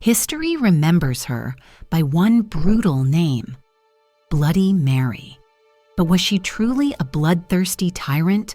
History remembers her by one brutal name, Bloody Mary. But was she truly a bloodthirsty tyrant?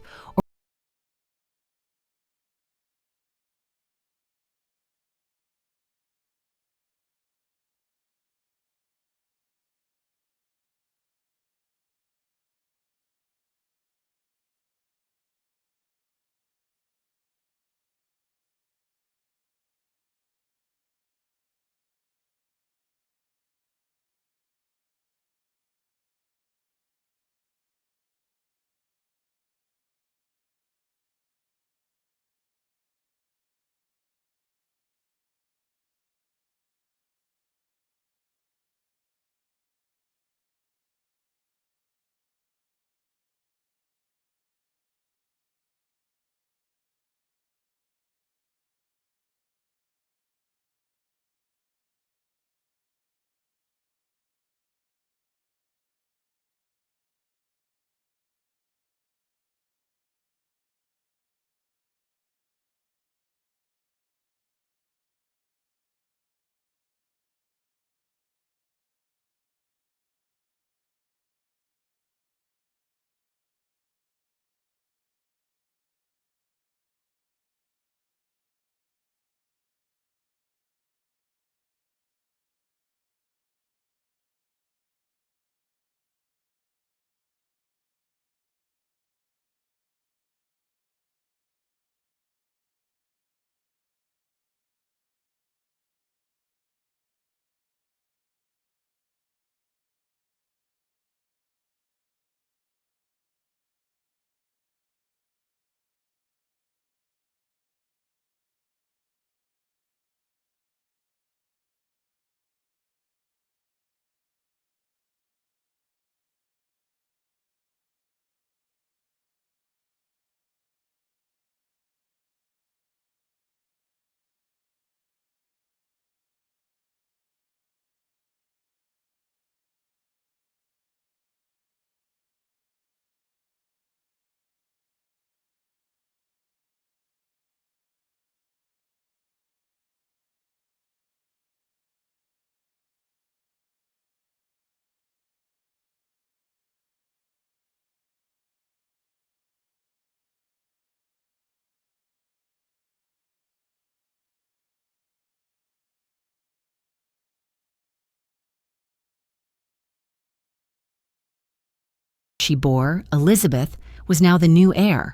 She bore, Elizabeth, was now the new heir.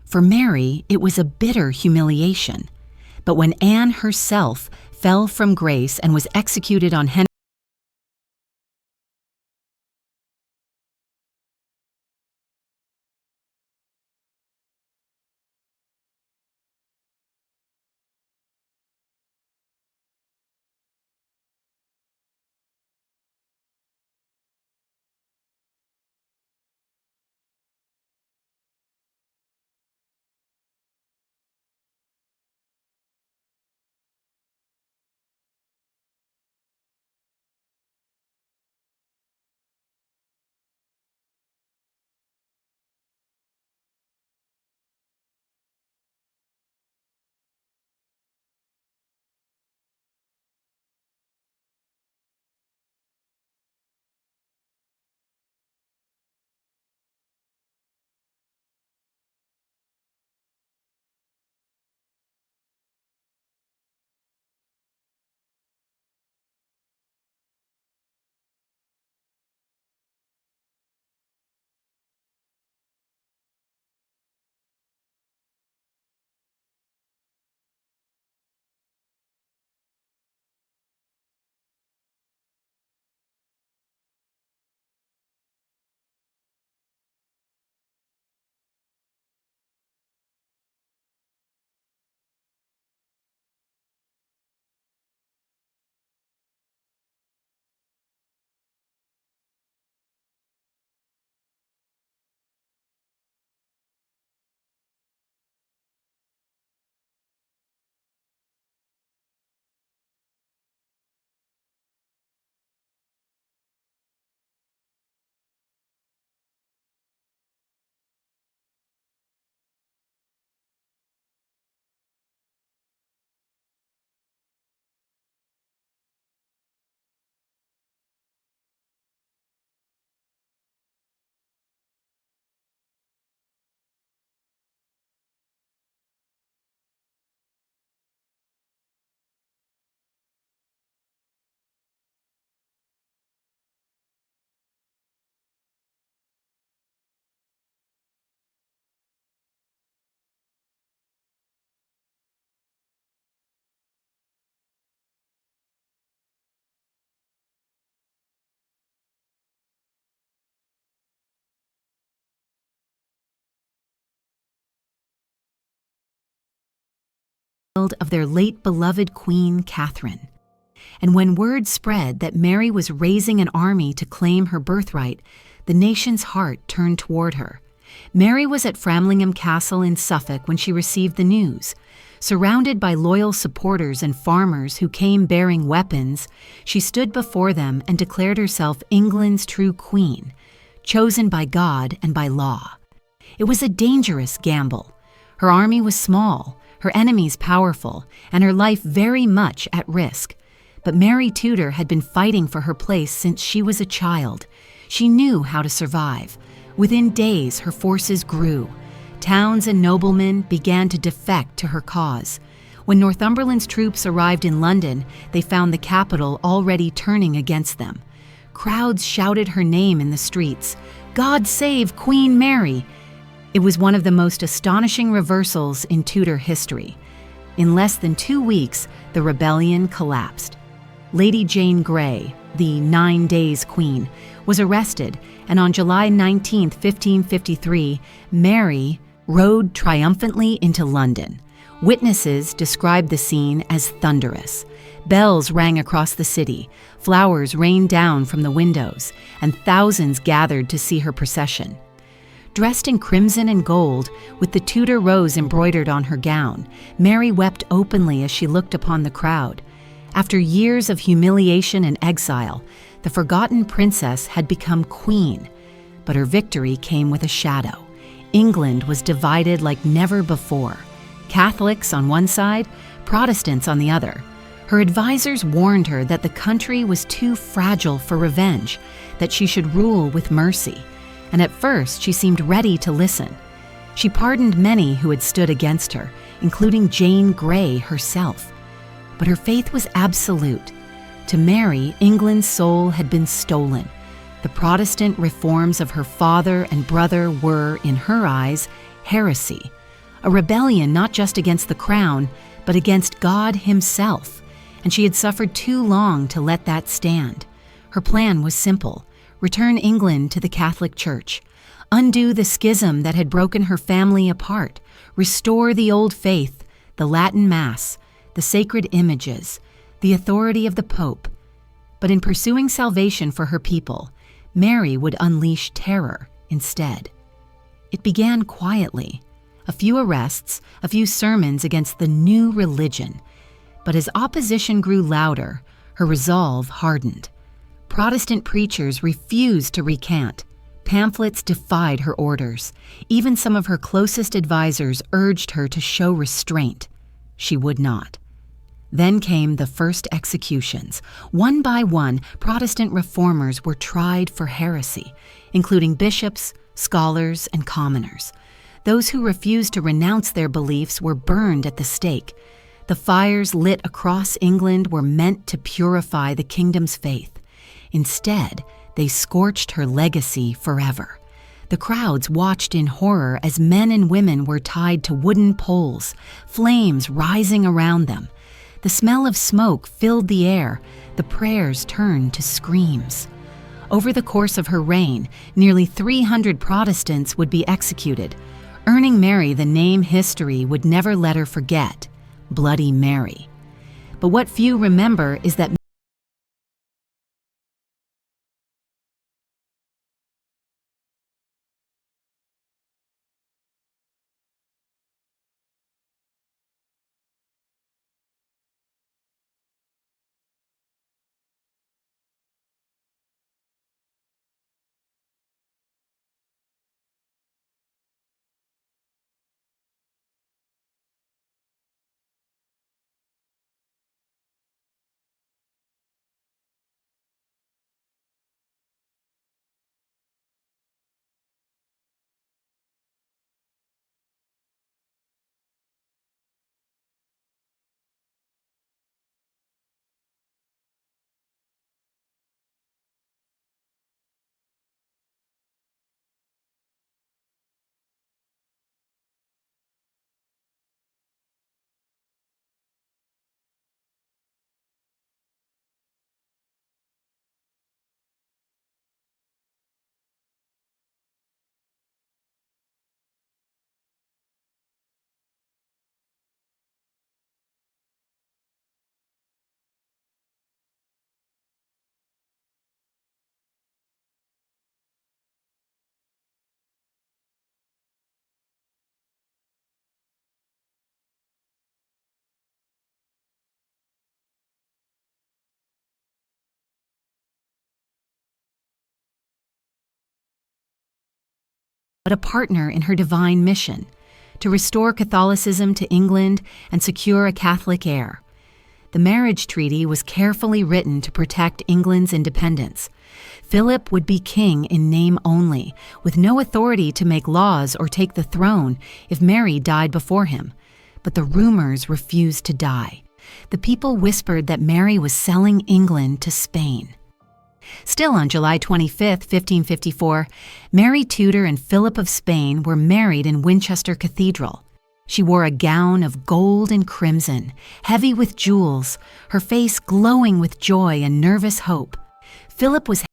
For Mary, it was a bitter humiliation. But when Anne herself fell from grace and was executed on Henry child of their late beloved Queen Catherine. And when word spread that Mary was raising an army to claim her birthright, the nation's heart turned toward her. Mary was at Framlingham Castle in Suffolk when she received the news. Surrounded by loyal supporters and farmers who came bearing weapons, she stood before them and declared herself England's true queen, chosen by God and by law. It was a dangerous gamble. Her army was small, her enemies powerful, and her life very much at risk. But Mary Tudor had been fighting for her place since she was a child. She knew how to survive. Within days, her forces grew. Towns and noblemen began to defect to her cause. When Northumberland's troops arrived in London, they found the capital already turning against them. Crowds shouted her name in the streets. "God save Queen Mary!" It was one of the most astonishing reversals in Tudor history. In less than 2 weeks, the rebellion collapsed. Lady Jane Grey, the 9 Days Queen, was arrested, and on July 19, 1553, Mary rode triumphantly into London. Witnesses described the scene as thunderous. Bells rang across the city, flowers rained down from the windows, and thousands gathered to see her procession. Dressed in crimson and gold, with the Tudor rose embroidered on her gown, Mary wept openly as she looked upon the crowd. After years of humiliation and exile, the forgotten princess had become queen, but her victory came with a shadow. England was divided like never before. Catholics on one side, Protestants on the other. Her advisors warned her that the country was too fragile for revenge, that she should rule with mercy. And at first she seemed ready to listen. She pardoned many who had stood against her, including Jane Grey herself. But her faith was absolute. To Mary, England's soul had been stolen. The Protestant reforms of her father and brother were, in her eyes, heresy, a rebellion not just against the crown, but against God himself, and she had suffered too long to let that stand. Her plan was simple: return England to the Catholic Church, undo the schism that had broken her family apart, restore the old faith, the Latin Mass, the sacred images, the authority of the Pope. But in pursuing salvation for her people, Mary would unleash terror instead. It began quietly, a few arrests, a few sermons against the new religion. But as opposition grew louder, her resolve hardened. Protestant preachers refused to recant. Pamphlets defied her orders. Even some of her closest advisors urged her to show restraint. She would not. Then came the first executions. One by one, Protestant reformers were tried for heresy, including bishops, scholars, and commoners. Those who refused to renounce their beliefs were burned at the stake. The fires lit across England were meant to purify the kingdom's faith. Instead, they scorched her legacy forever. The crowds watched in horror as men and women were tied to wooden poles, flames rising around them. The smell of smoke filled the air. The prayers turned to screams. Over the course of her reign, nearly 300 Protestants would be executed, earning Mary the name history would never let her forget: Bloody Mary. But what few remember is that but a partner in her divine mission to restore Catholicism to England and secure a Catholic heir. The marriage treaty was carefully written to protect England's independence. Philip would be king in name only, with no authority to make laws or take the throne if Mary died before him. But the rumors refused to die. The people whispered that Mary was selling England to Spain. Still on July 25, 1554, Mary Tudor and Philip of Spain were married in Winchester Cathedral. She wore a gown of gold and crimson, heavy with jewels, her face glowing with joy and nervous hope. Philip was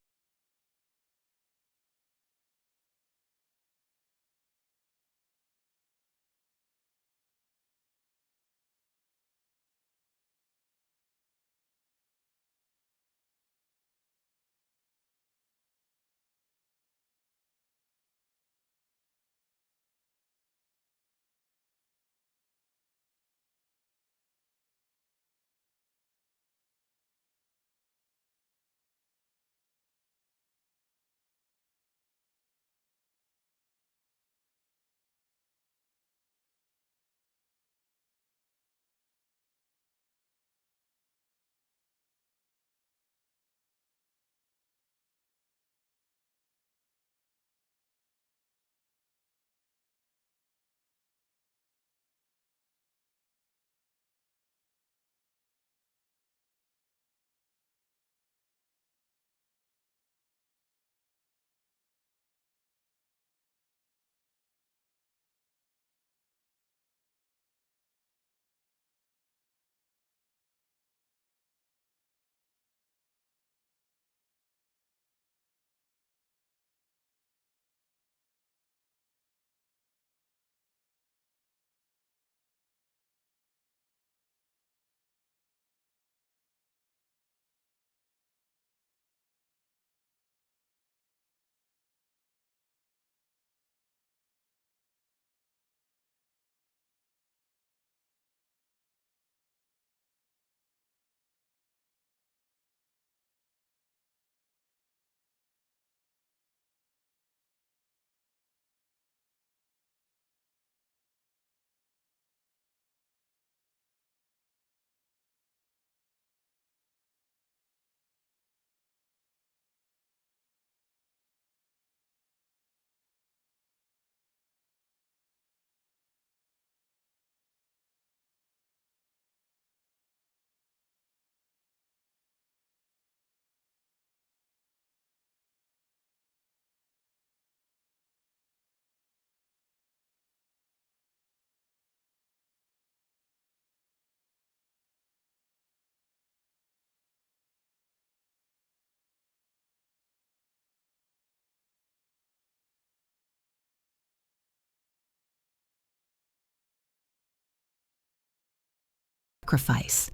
sacrifice.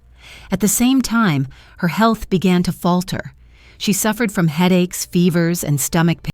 At the same time, her health began to falter. She suffered from headaches, fevers, and stomach pain.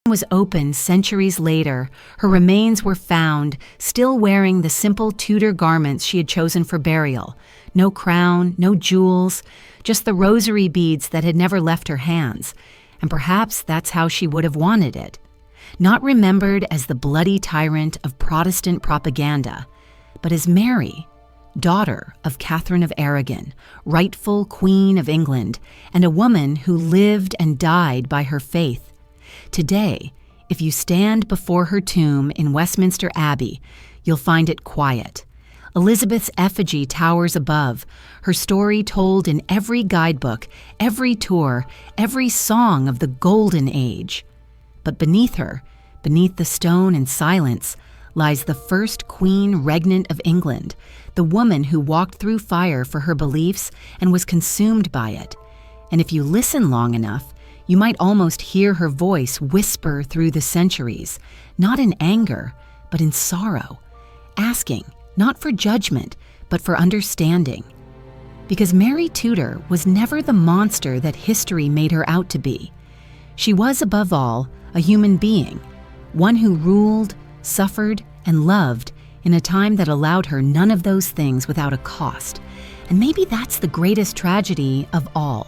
was opened centuries later, her remains were found, still wearing the simple Tudor garments she had chosen for burial. No crown, no jewels, just the rosary beads that had never left her hands. And perhaps that's how she would have wanted it. Not remembered as the bloody tyrant of Protestant propaganda, but as Mary, daughter of Catherine of Aragon, rightful Queen of England, and a woman who lived and died by her faith. Today, if you stand before her tomb in Westminster Abbey, you'll find it quiet. Elizabeth's effigy towers above, her story told in every guidebook, every tour, every song of the Golden Age. But beneath her, beneath the stone in silence, lies the first Queen Regnant of England, the woman who walked through fire for her beliefs and was consumed by it. And if you listen long enough, you might almost hear her voice whisper through the centuries, not in anger, but in sorrow, asking, not for judgment, but for understanding. Because Mary Tudor was never the monster that history made her out to be. She was, above all, a human being, one who ruled, suffered, and loved in a time that allowed her none of those things without a cost. And maybe that's the greatest tragedy of all.